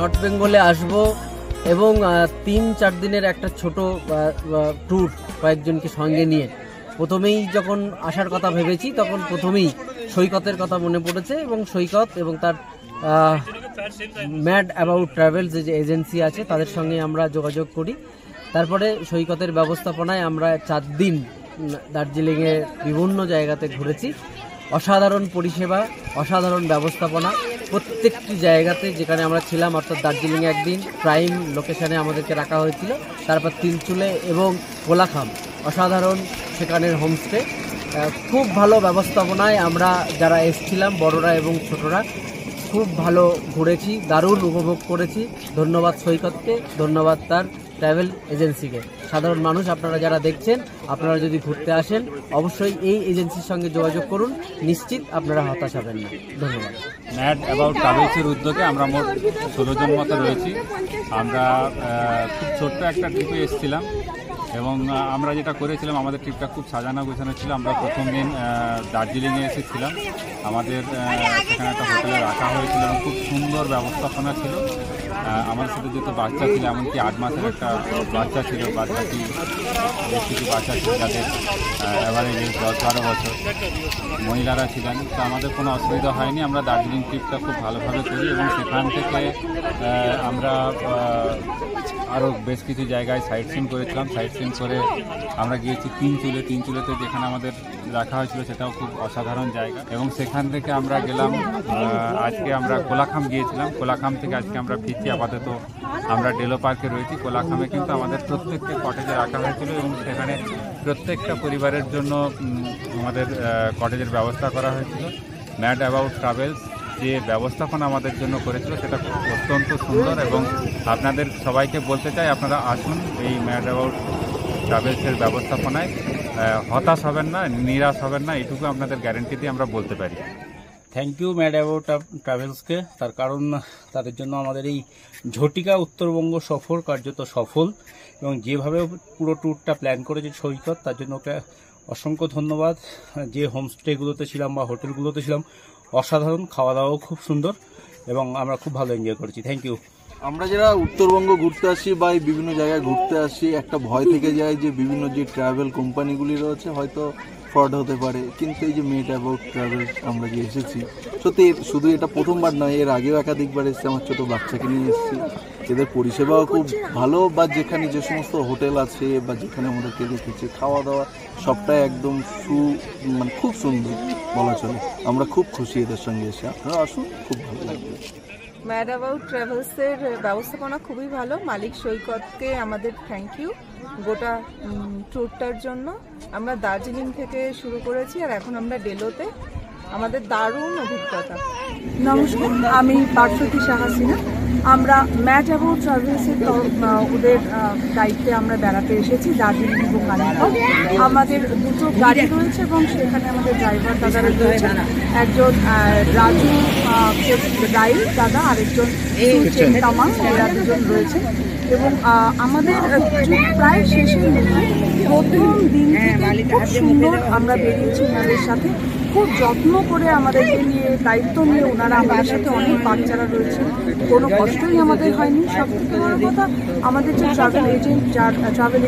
North বেঙ্গলে আসব এবং 3-4 দিনের একটা ছোট ট্যুর কয়েকজনকে সঙ্গে নিয়ে প্রথমেই যখন আসার কথা ভেবেছি তখন প্রথমেই সৈকতের কথা মনে পড়েছে এবং সৈকত এবং তার ম্যাড অ্যাবাউট ট্রাভেলস যে এজেন্সি আছে তাদের সঙ্গে আমরা যোগাযোগ করি। তারপরে সৈকতের ব্যবস্থাপনায় আমরা 4 দিন দার্জিলিংয়ে বিভিন্ন জায়গাতে ঘুরেছি। অসাধারণ পরিষেবা, অসাধারণ ব্যবস্থাপনা প্রত্যেকটি জায়গাতে যেখানে আমরা ছিলাম, অর্থাৎ দার্জিলিংয়ে একদিন প্রাইম লোকেশানে আমাদেরকে রাখা হয়েছিল, তারপর তিলচুলে এবং কোলাখাম অসাধারণ সেখানের হোমস্টে। খুব ভালো ব্যবস্থাপনায় আমরা যারা এসেছিলাম বড়রা এবং ছোটরা খুব ভালো ঘুরেছি, দারুণ উপভোগ করেছি। ধন্যবাদ সৈকতকে, ধন্যবাদ তার ট্রাভেল এজেন্সিকে। সাধারণ মানুষ আপনারা যারা দেখছেন, আপনারা যদি ঘুরতে আসেন অবশ্যই এই এজেন্সির সঙ্গে যোগাযোগ করুন, নিশ্চিত আপনারা হতাশ হবেন না। ধন্যবাদ। ম্যাড অ্যাবাউট ট্রাভেলসের উদ্যোগে আমরা মোট 16 জন মতো রয়েছি। আমরা খুব ছোট্ট একটা ট্রিপে এসেছিলাম এবং আমরা যেটা করেছিলাম, আমাদের ট্রিপটা খুব সাজানো গোছানো ছিল। আমরা প্রথম দিন দার্জিলিংয়ে এসেছিলাম, আমাদের সেখানে একটা হোটেলে রাখা হয়েছিল এবং খুব সুন্দর ব্যবস্থাপনা ছিল। আমার সাথে যেহেতু বাচ্চা ছিল, এমনকি 8 মাসের একটা বাচ্চা ছিল, বাচ্চাটি বেশ কিছু বাচ্চা ছিল যাদের অ্যাভারেজ 10-12 বছর, মহিলারা ছিলেন। তো আমাদের কোনো অসুবিধা হয়নি। আমরা দার্জিলিং ট্রিপটা খুব ভালোভাবে করি এবং সেখান থেকে আমরা আরও বেশ কিছু জায়গায় সাইট সিন করেছিলাম। সাইট সিন করে আমরা গিয়েছি তিনচুলেতে যেখানে আমাদের রাখা হয়েছিল, সেটাও খুব অসাধারণ জায়গা। এবং সেখান থেকে আমরা গেলাম, আজকে আমরা কোলাখাম গিয়েছিলাম। কোলাখাম থেকে আজকে আমরা ফিরছি। আপাতত আমরা ডেলো পার্কে রয়েছি। কোলাখামে কিন্তু আমাদের প্রত্যেকটা কটেজে রাখা হয়েছিল এবং সেখানে প্রত্যেকটা পরিবারের জন্য আমাদের কটেজের ব্যবস্থা করা হয়েছিল। ম্যাড অ্যাবাউট ট্রাভেলস যে ব্যবস্থাপনা আমাদের জন্য করেছিল সেটা অত্যন্ত সুন্দর এবং আপনাদের সবাইকে বলতে চাই আপনারা আসুন এই ম্যাড অ্যাবাউট ট্রাভেলসের ব্যবস্থাপনায়। হতাশ হবেন না, নিরাশ হবেন না, এটুকু আপনাদের গ্যারেন্টি দিয়ে আমরা বলতে পারি। থ্যাংক ইউ ম্যাড অ্যাবাউট ট্রাভেলসকে। তার কারণ তাদের জন্য আমাদের এই ঝটিকা উত্তরবঙ্গ সফর কার্যত সফল এবং যেভাবে পুরো ট্যুরটা প্ল্যান করেছে সৈকত, তার জন্য ওকে অসংখ্য ধন্যবাদ। যে হোমস্টেগুলোতে ছিলাম বা হোটেলগুলোতে ছিলাম অসাধারণ, খাওয়া দাওয়াও খুব সুন্দর এবং আমরা খুব ভালো এনজয় করেছি। Thank you. আমরা যারা উত্তরবঙ্গ ঘুরতে আসি বা এই বিভিন্ন জায়গায় ঘুরতে আসি, একটা ভয় থেকে যায় যে বিভিন্ন যে ট্রাভেল কোম্পানিগুলি রয়েছে হয়তো ফ্রড হতে পারে, কিন্তু এই যে ম্যাড অ্যাবাউট ট্রাভেলস আমরা যে এসেছি, সত্যি শুধু এটা প্রথমবার নয়, এর আগেও একাধিকবার এসেছি। আমার ছোটো বাচ্চাকে নিয়ে এসেছি। এদের পরিষেবাও খুব ভালো, বা যেখানে যে সমস্ত হোটেল আছে বা যেখানে আমাদেরকে রেখেছে, খাওয়া দাওয়া সবটাই একদম মানে খুব সুন্দর বলা চলে। আমরা খুব খুশি এদের সঙ্গে এসে। আপনারা আসুন, খুব ভালো লাগবে। ম্যাড অ্যাবাউট ট্রাভেলসের ব্যবস্থাপনা খুবই ভালো। মালিক সৈকতকে আমাদের থ্যাংক ইউ গোটা ট্যুরটার জন্য। আমরা দার্জিলিং থেকে শুরু করেছি আর এখন আমরা ডেলোতে। আমাদের দারুণ অভিজ্ঞতা। নমস্কার, আমি পার্শ্বতী শাহাসিনা। আমরা ম্যাড অ্যাবাউট ট্রাভেলসের ওদের দায়িত্বে আমরা বেড়াতে এসেছি দার্জিলিং এবং কালিম্পং। আমাদের দুটো গাড়ি রয়েছে এবং সেখানে আমাদের ড্রাইভার দাদারা রয়েছে। একজন রাজু রাই দাদা, আরেকজন সুচেন তামাং, এরা দুজন রয়েছে। এবং আমাদের প্রায় শেষের মধ্যে প্রথম দিন থেকে খুব সুন্দর আমরা বেরিয়েছি ওনাদের সাথে। খুব যত্ন করে আমাদেরকে নিয়ে, দায়িত্ব নিয়ে ওনারা আমাদের সাথে, অনেক বাচ্চারা রয়েছে, কোনো কষ্টই আমাদের হয়নি। সব থেকে বড় কথা, আমাদের যে ট্রাভেল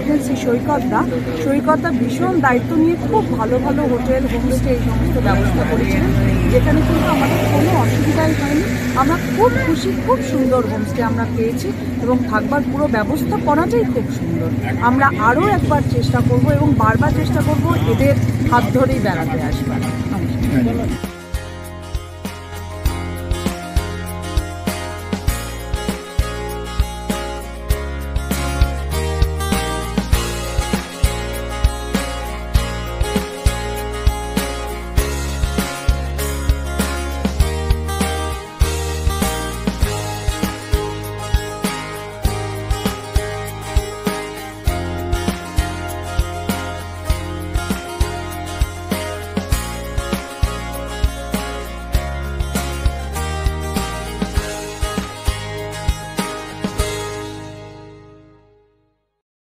এজেন্সি সৈকতদা ভীষণ দায়িত্ব নিয়ে খুব ভালো ভালো হোটেল, হোমস্টে এই সমস্ত ব্যবস্থা করেছিলেন, যেখানে কিন্তু আমাদের কোনো অসুবিধাই হয়নি। আমরা খুব খুশি, খুব সুন্দর হোমস্টে আমরা পেয়েছি এবং থাকবার পুরো ব্যবস্থা করাটাই খুব সুন্দর। আমরা আরও একবার চেষ্টা করব এবং বারবার চেষ্টা করব এদের হাত ধরেই বেড়াতে আসবার।